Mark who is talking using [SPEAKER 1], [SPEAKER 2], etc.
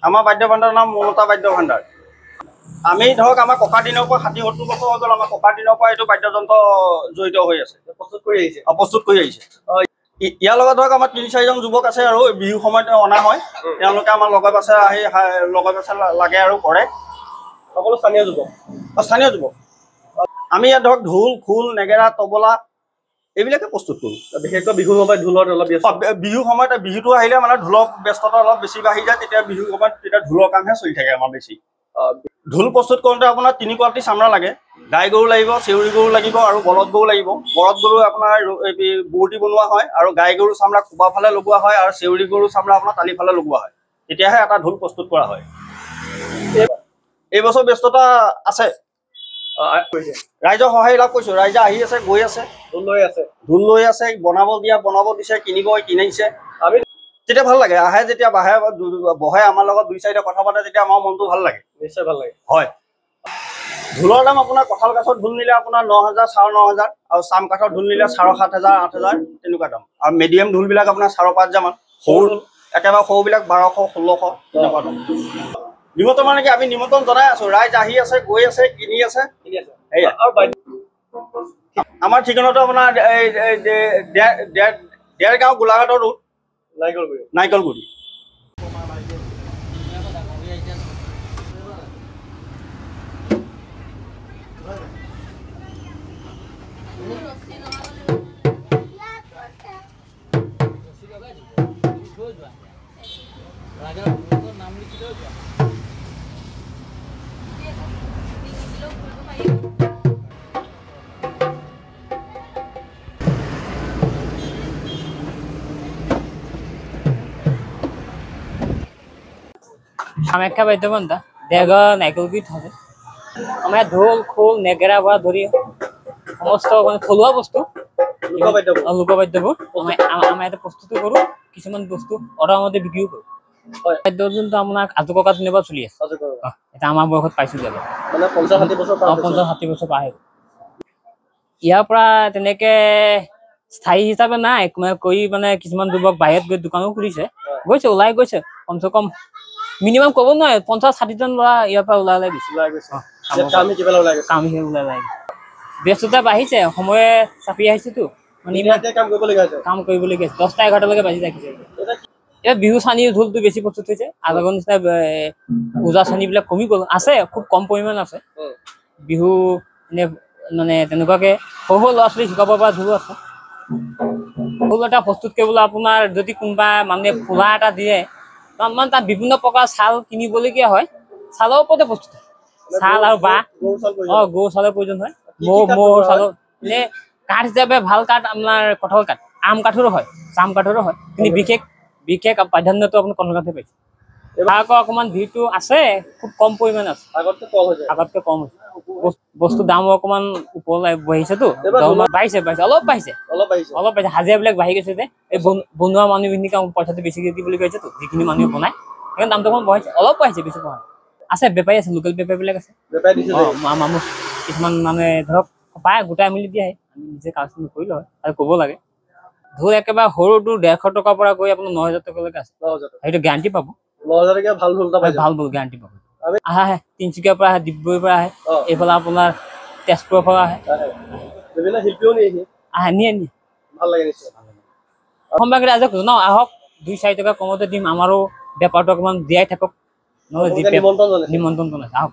[SPEAKER 1] আমাৰ বাদ্য ভাণ্ডাৰৰ নাম মমতা বাদ্য ভাণ্ডাৰ। আমি ধৰক আমাৰ ককাৰ দিনৰ পৰা 60-70 বছৰ হৈ গ'ল। আমাৰ ককাৰ দিনৰ পৰা এইটো বাদ্যযন্ত্ৰ জড়িত হৈ আছে, প্ৰস্তুত কৰি আহিছে। ইয়াৰ লগত ধৰক আমাৰ 3-4জন যুৱক আছে আৰু বিহু সময়ত অনা হয়। তেওঁলোকে আমাৰ লগে পাছে আহি লাগে আৰু কৰে। সকলো স্থানীয় যুৱক। আমি ইয়াত ধৰক ঢোল, খোল, নেগেৰা, তবলা এইবিলাকে প্ৰস্তুত কৰোঁ। বিশেষকৈ বিহুৰ সময়ত ঢোলৰ অলপ বিহুৰ সময়ত বিহুটো আহিলে মানে ঢোলৰ ব্যস্ততা অলপ বেছি বাঢ়ি যায়। তেতিয়া বিহুৰ সময়ত তেতিয়া ঢোলৰ কামহে চলি থাকে আমাৰ বেছি। ঢোল প্ৰস্তুত কৰোঁতে আপোনাৰ 3 কোৱালিটি চামৰা লাগে। গাই গৰু লাগিব, চেউৰী গৰু লাগিব আৰু বলদ গৰু লাগিব। বলদ গৰু আপোনাৰ বুৰতি বনোৱা হয় আৰু গাই গৰু চামৰা কোবা ফালে লগোৱা হয় আৰু চেউৰী গৰু চামৰা আপোনাৰ তালি ফালে লগোৱা হয়। তেতিয়াহে এটা ঢোল প্ৰস্তুত কৰা হয়। এইবছৰ ব্যস্ততা আছে। ৰাইজৰ সহায় লাভ কৰিছোঁ। ৰাইজে আহি আছে, গৈ আছে, ঢোল লৈ আছে, বনাব দিছে, কিনিছে। আমি তেতিয়া ভাল লাগে, আহে যেতিয়া বহে আমাৰ লগত 2-4টা কথা পাতে, তেতিয়া আমাৰ মনটো ভাল লাগে। নিশ্চয় ভাল লাগে। হয়। ঢোলৰ দাম আপোনাৰ কঁঠাল কাঠৰ ঢোল নিলে আপোনাৰ 9,000, 9,500 আৰু চাম কাঠৰ ঢোল নিলে 7,500, 8,000 তেনেকুৱা দাম। আৰু মিডিয়াম ঢোলবিলাক আপোনাৰ 5,500 মান। একেবাৰে সৰুবিলাক 1,200, 1,600 তেনেকুৱা দাম। নিমন্ত্ৰণ মানে কি আমি নিমন্ত্ৰণ জনাই আছো। ৰাইজ আহি আছে, গৈ আছে, কিনি আছে। আমাৰ ঠিকনাটো আপোনাৰ দেৰগাঁও গোলাঘাটৰ ৰোড, নাৰিকলগুৰি।
[SPEAKER 2] কামাখ্যা বাদ্য ভাণ্ডাৰ দেৰগাঁও নাৰিকলগুৰিত থাকে। আমাৰ ঢোল, খোল, নেগেৰা পৰা ধৰি সমস্ত মানে থলুৱা বস্তু লোকবাদ্যবোৰ আমাৰ ইয়াতে প্ৰস্তুতি কৰোঁ। কিছুমান বস্তু অৰ্ডাৰ মতে বিক্ৰীও কৰোঁ। বাদ্যযন্ত্ৰ আপোনাৰ আজো ককা দিনৰ পৰা চলি আছে। এতিয়া আমাৰ বয়সত পাইছোঁ যাব মানে 50-60 বছৰ পাৰ হৈ গ'ল। ইয়াৰ পৰা তেনেকে স্থায়ী হিচাপে নাই কৰি মানে কিছুমান যুৱক বাহিৰত গৈ দোকানো খুলিছে, ওলাই গৈছে। কমচে কম মিনিমাম ক'ব নোৱাৰে 50-60জন ল'ৰা ইয়াৰ পৰা ওলাই গৈছে। ব্যস্ততা বাঢ়িছে, সময়ে চাপি আহিছেতো, মানে কাম কৰিবলগীয়া হৈছে। 10টা-11টালৈকে বাজি থাকিছে। এতিয়া বিহু চানি ঢোলটো বেছি প্ৰস্তুত হৈছে। আগৰ নিচিনা ওজা চানিবিলাক কমি গ'ল। আছে, খুব কম পৰিমাণ আছে। বিহু এনে মানে তেনেকুৱাকে সৰু ল'ৰা-ছোৱালী শিকাব পৰা ঢোলো আছে। ঢোল এটা প্ৰস্তুত কৰিবলৈ আপোনাৰ যদি কোনোবা মানুহে খোলা এটা দিয়ে, মানে তাত বিভিন্ন প্ৰকাৰ চাল কিনিবলগীয়া হয়। চালৰ ওপৰতে প্ৰস্তুত হয়। চাল আৰু বাঁহ, গৰু চালৰ প্ৰয়োজন হয়। ম'হৰ চালৰ কাঠ হিচাপে ভাল কাঠ আপোনাৰ কঁঠাল কাঠ, আম কাঠৰো হয়, চাম কাঠৰো হয়। কিন্তু বিশেষ প্ৰাধান্যটো আপুনি কঁঠাল কাঠে পাইছে। এইবাৰ আকৌ অকণমান ভিৰটো আছে, খুব কম পৰিমাণে আছে। আগতকৈ কম হৈছে। বস্তুৰ দামো অকণমান ওপৰলৈ বাঢ়িছেতো, বাঢ়িছে, অলপ বাঢ়িছে। হাজিৰাবিলাক বাঢ়ি গৈছে যে, এই বনোৱা মানুহখিনিক পইচাটো বেছিকৈ দিবলৈ কৈছেতো, যিখিনি মানুহে বনায় সেইকাৰণে দামটো অকণমান বঢ়াইছে, অলপ বাঢ়িছে, বেছি বঢ়া আছে। বেপাৰী আছে, লোকেল বেপাৰীবিলাক আছে। মানুহ কিছুমান মানুহে ধৰক পায়, গোটাই মেলি দিয়ে। আমি নিজে কালেকশ্যন নকৰিলোঁ হয় আৰু ক'ব লাগে। ঢোল একেবাৰে সৰুটো 150 টকাৰ পৰা গৈ আপোনাৰ 9,000 টকালৈকে আছে। সেইটো গেৰাণ্টি পাব। 9,000 টকীয়া ভাল ঢোল গেৰাণ্টি পাব। আহে তিনিচুকীয়াৰ পৰা আহে, ডিব্ৰুগড়ৰ পৰা আহে, এইফালে আপোনাৰ তেজপুৰৰ পৰা আহে। বিভিন্ন শিল্পীও নিয়ে। ভাল লাগে নিশ্চয়। অসমবাসী ৰাইজক জনাওঁ, আহক 2-4 টকা কমতে দিম। আমাৰো বেপাৰটো অকণমান জীয়াই থাকক। নিমন্ত্ৰণ জনাইছে, আহক।